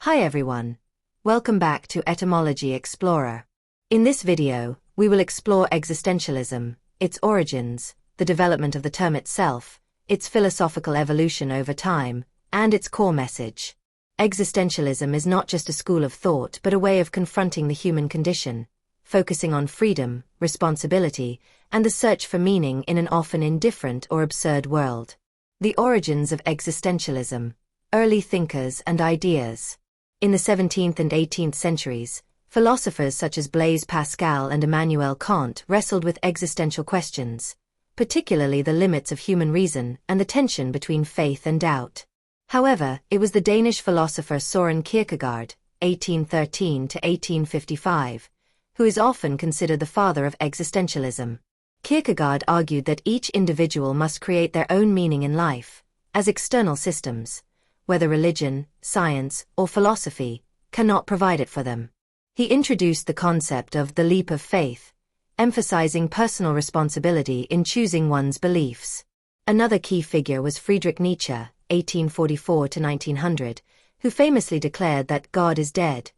Hi everyone. Welcome back to Etymology Explorer. In this video, we will explore existentialism, its origins, the development of the term itself, its philosophical evolution over time, and its core message. Existentialism is not just a school of thought but a way of confronting the human condition, focusing on freedom, responsibility, and the search for meaning in an often indifferent or absurd world. The origins of existentialism, early thinkers and ideas. In the 17th and 18th centuries, philosophers such as Blaise Pascal and Immanuel Kant wrestled with existential questions, particularly the limits of human reason and the tension between faith and doubt. However, it was the Danish philosopher Søren Kierkegaard, 1813 to 1855, who is often considered the father of existentialism. Kierkegaard argued that each individual must create their own meaning in life, as external systems, whether religion, science, or philosophy, cannot provide it for them. He introduced the concept of the leap of faith, emphasizing personal responsibility in choosing one's beliefs. Another key figure was Friedrich Nietzsche, 1844 to 1900, who famously declared that God is dead,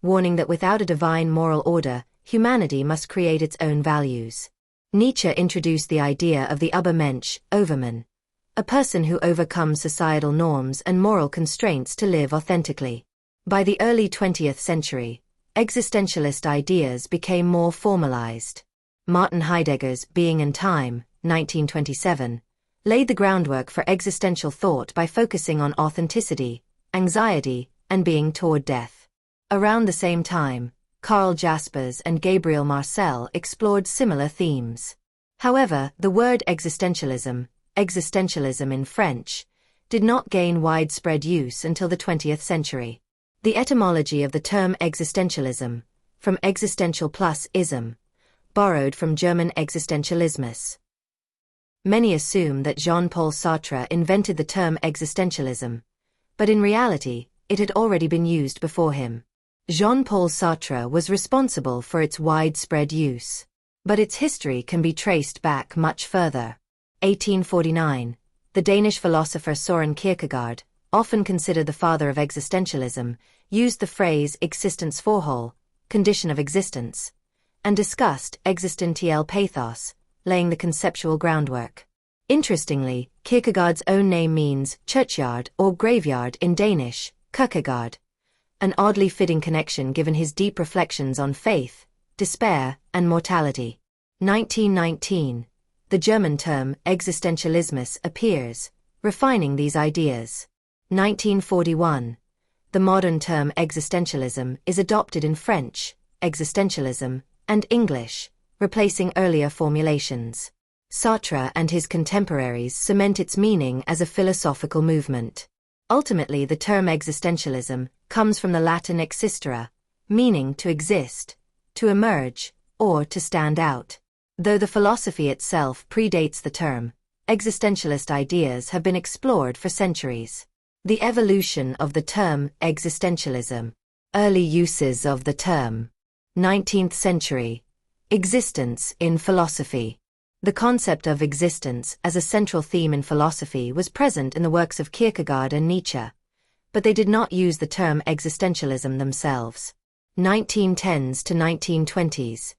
warning that without a divine moral order, humanity must create its own values. Nietzsche introduced the idea of the Übermensch, Overman, a person who overcomes societal norms and moral constraints to live authentically. By the early 20th century, existentialist ideas became more formalized. Martin Heidegger's Being and Time, 1927, laid the groundwork for existential thought by focusing on authenticity, anxiety, and being toward death. Around the same time, Karl Jaspers and Gabriel Marcel explored similar themes. However, the word existentialism in French, did not gain widespread use until the 20th century. The etymology of the term existentialism, from existential plus ism, borrowed from German Existentialismus. Many assume that Jean-Paul Sartre invented the term existentialism, but in reality, it had already been used before him. Jean-Paul Sartre was responsible for its widespread use, but its history can be traced back much further. 1849, the Danish philosopher Søren Kierkegaard, often considered the father of existentialism, used the phrase existensforhold, condition of existence, and discussed existentiel pathos, laying the conceptual groundwork. Interestingly, Kierkegaard's own name means churchyard or graveyard in Danish, Kierkegaard, an oddly fitting connection given his deep reflections on faith, despair, and mortality. 1919. The German term Existentialismus appears, refining these ideas. 1941. The modern term existentialism is adopted in French, existentialism, and English, replacing earlier formulations. Sartre and his contemporaries cement its meaning as a philosophical movement. Ultimately, the term existentialism comes from the Latin existere, meaning to exist, to emerge, or to stand out. Though the philosophy itself predates the term, existentialist ideas have been explored for centuries. The evolution of the term existentialism. Early uses of the term. 19th century. Existence in philosophy. The concept of existence as a central theme in philosophy was present in the works of Kierkegaard and Nietzsche, but they did not use the term existentialism themselves. 1910s to 1920s.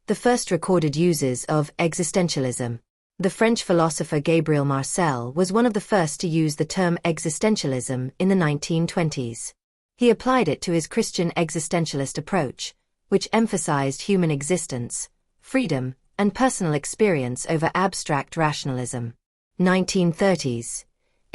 The first recorded uses of existentialism. The French philosopher Gabriel Marcel was one of the first to use the term existentialism in the 1920s. He applied it to his Christian existentialist approach, which emphasized human existence, freedom, and personal experience over abstract rationalism. 1930s.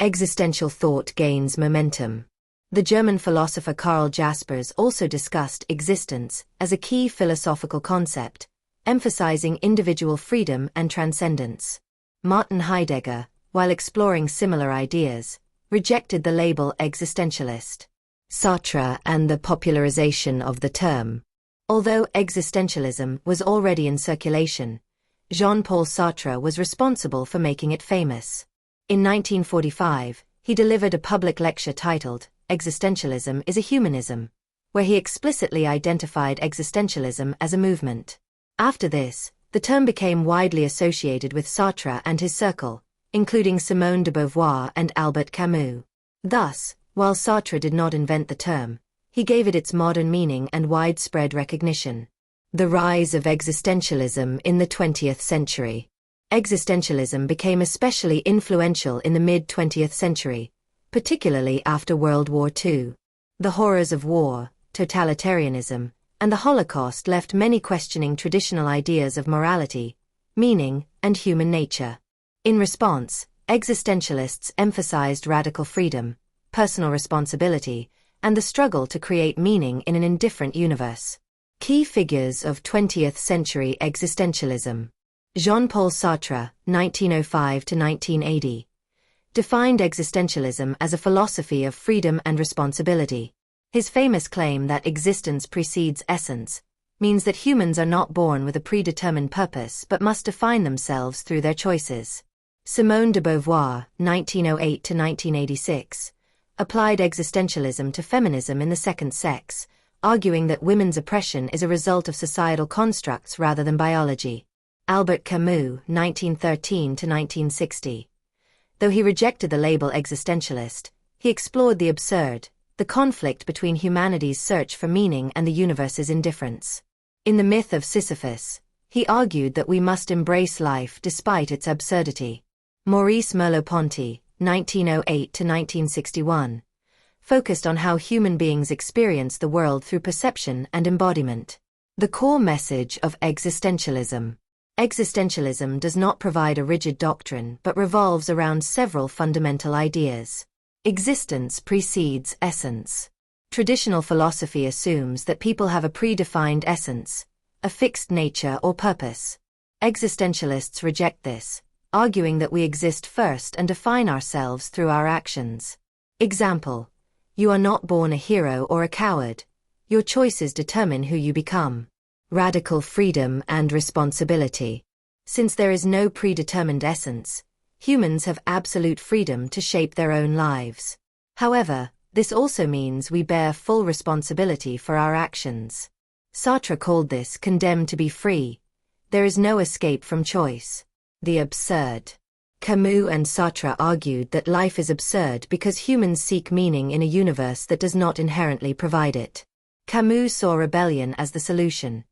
Existential thought gains momentum. The German philosopher Karl Jaspers also discussed existence as a key philosophical concept, emphasizing individual freedom and transcendence. Martin Heidegger, while exploring similar ideas, rejected the label existentialist. Sartre and the popularization of the term. Although existentialism was already in circulation, Jean-Paul Sartre was responsible for making it famous. In 1945, he delivered a public lecture titled, Existentialism is a Humanism, where he explicitly identified existentialism as a movement. After this, the term became widely associated with Sartre and his circle, including Simone de Beauvoir and Albert Camus. Thus, while Sartre did not invent the term, He gave it its modern meaning and widespread recognition. The rise of existentialism in the 20th century. Existentialism became especially influential in the mid-20th century, particularly after World War II. The horrors of war, totalitarianism, and the Holocaust left many questioning traditional ideas of morality, meaning, and human nature. In response, existentialists emphasized radical freedom, personal responsibility, and the struggle to create meaning in an indifferent universe. Key figures of 20th century existentialism. Jean-Paul Sartre, 1905 to 1980, defined existentialism as a philosophy of freedom and responsibility. His famous claim that existence precedes essence means that humans are not born with a predetermined purpose but must define themselves through their choices. Simone de Beauvoir, 1908 to 1986, applied existentialism to feminism in the second sex, arguing that women's oppression is a result of societal constructs rather than biology. Albert Camus, 1913 to 1960. Though he rejected the label existentialist, he explored the absurd, the conflict between humanity's search for meaning and the universe's indifference. In The Myth of Sisyphus, he argued that we must embrace life despite its absurdity. Maurice Merleau-Ponty, 1908 to 1961, focused on how human beings experience the world through perception and embodiment. The core message of existentialism. Existentialism does not provide a rigid doctrine but revolves around several fundamental ideas. Existence precedes essence. Traditional philosophy assumes that people have a predefined essence, a fixed nature or purpose. Existentialists reject this, arguing that we exist first and define ourselves through our actions. Example: you are not born a hero or a coward. Your choices determine who you become. Radical freedom and responsibility. Since there is no predetermined essence, humans have absolute freedom to shape their own lives. However, this also means we bear full responsibility for our actions. Sartre called this condemned to be free. There is no escape from choice. The absurd. Camus and Sartre argued that life is absurd because humans seek meaning in a universe that does not inherently provide it. Camus saw rebellion as the solution.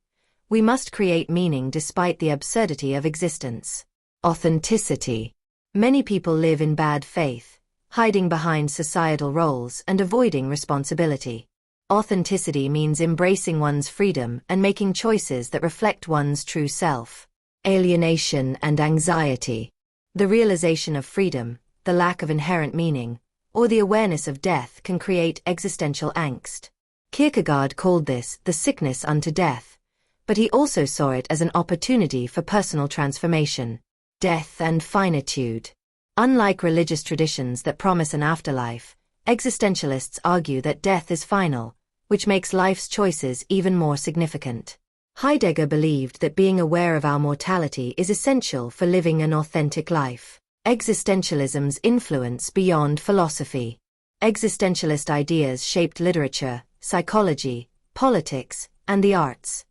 We must create meaning despite the absurdity of existence. Authenticity. Many people live in bad faith, hiding behind societal roles and avoiding responsibility. Authenticity means embracing one's freedom and making choices that reflect one's true self. Alienation and anxiety. The realization of freedom, the lack of inherent meaning, or the awareness of death can create existential angst. Kierkegaard called this the sickness unto death, but he also saw it as an opportunity for personal transformation. Death and finitude. Unlike religious traditions that promise an afterlife, existentialists argue that death is final, which makes life's choices even more significant. Heidegger believed that being aware of our mortality is essential for living an authentic life. Existentialism's influence beyond philosophy. Existentialist ideas shaped literature, psychology, politics, and the arts.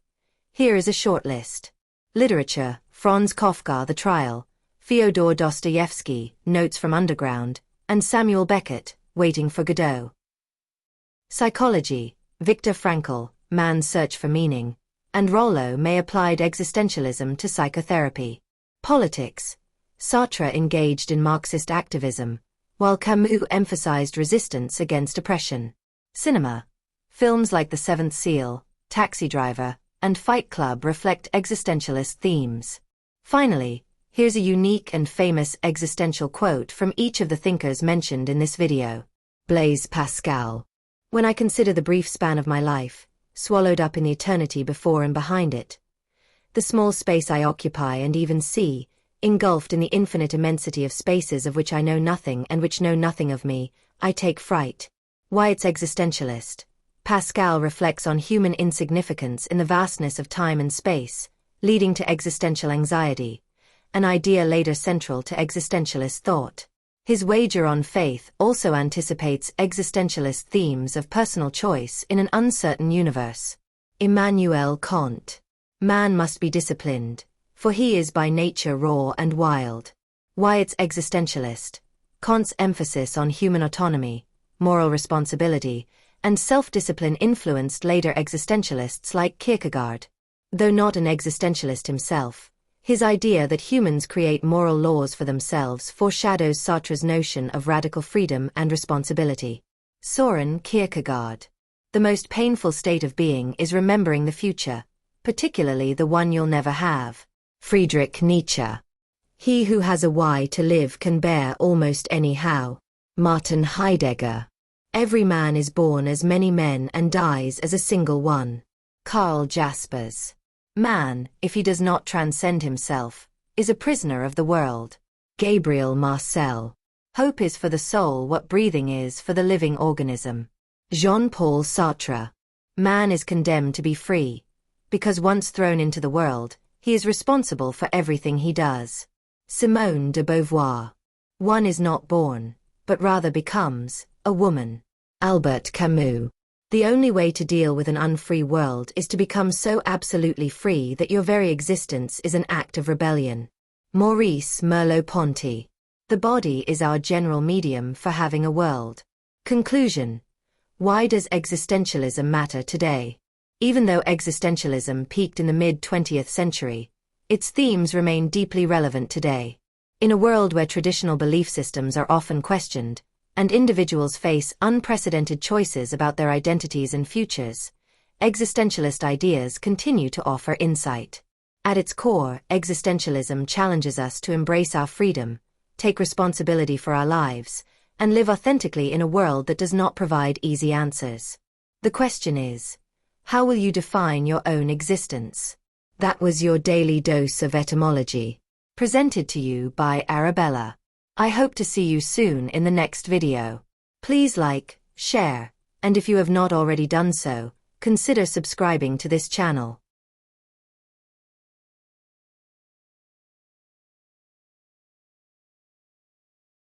Here is a short list. Literature: Franz Kafka, The Trial, Fyodor Dostoevsky, Notes from Underground, and Samuel Beckett, Waiting for Godot. Psychology: Viktor Frankl, Man's Search for Meaning, and Rollo May applied existentialism to psychotherapy. Politics: Sartre engaged in Marxist activism, while Camus emphasized resistance against oppression. Cinema: films like The Seventh Seal, Taxi Driver, and Fight Club reflect existentialist themes. Finally, here's a unique and famous existential quote from each of the thinkers mentioned in this video. Blaise Pascal. When I consider the brief span of my life, swallowed up in the eternity before and behind it, the small space I occupy and even see, engulfed in the infinite immensity of spaces of which I know nothing and which know nothing of me, I take fright. Why it's existentialist. Pascal reflects on human insignificance in the vastness of time and space, leading to existential anxiety, an idea later central to existentialist thought. His wager on faith also anticipates existentialist themes of personal choice in an uncertain universe. Immanuel Kant. Man must be disciplined, for he is by nature raw and wild. Why it's existentialist. Kant's emphasis on human autonomy, moral responsibility, and self-discipline influenced later existentialists like Kierkegaard. Though not an existentialist himself, his idea that humans create moral laws for themselves foreshadows Sartre's notion of radical freedom and responsibility. Søren Kierkegaard. The most painful state of being is remembering the future, particularly the one you'll never have. Friedrich Nietzsche. He who has a why to live can bear almost any how. Martin Heidegger. Every man is born as many men and dies as a single one. Karl Jaspers. Man, if he does not transcend himself, is a prisoner of the world. Gabriel Marcel. Hope is for the soul what breathing is for the living organism. Jean-Paul Sartre. Man is condemned to be free, because once thrown into the world, he is responsible for everything he does. Simone de Beauvoir. One is not born, but rather becomes, a woman. Albert Camus. The only way to deal with an unfree world is to become so absolutely free that your very existence is an act of rebellion. Maurice Merleau-Ponty. The body is our general medium for having a world. Conclusion. Why does existentialism matter today? Even though existentialism peaked in the mid-20th century, its themes remain deeply relevant today. In a world where traditional belief systems are often questioned, and individuals face unprecedented choices about their identities and futures, existentialist ideas continue to offer insight. At its core, existentialism challenges us to embrace our freedom, take responsibility for our lives, and live authentically in a world that does not provide easy answers. The question is, how will you define your own existence? That was your daily dose of etymology, presented to you by Arabella. I hope to see you soon in the next video. Please like, share, and if you have not already done so, consider subscribing to this channel.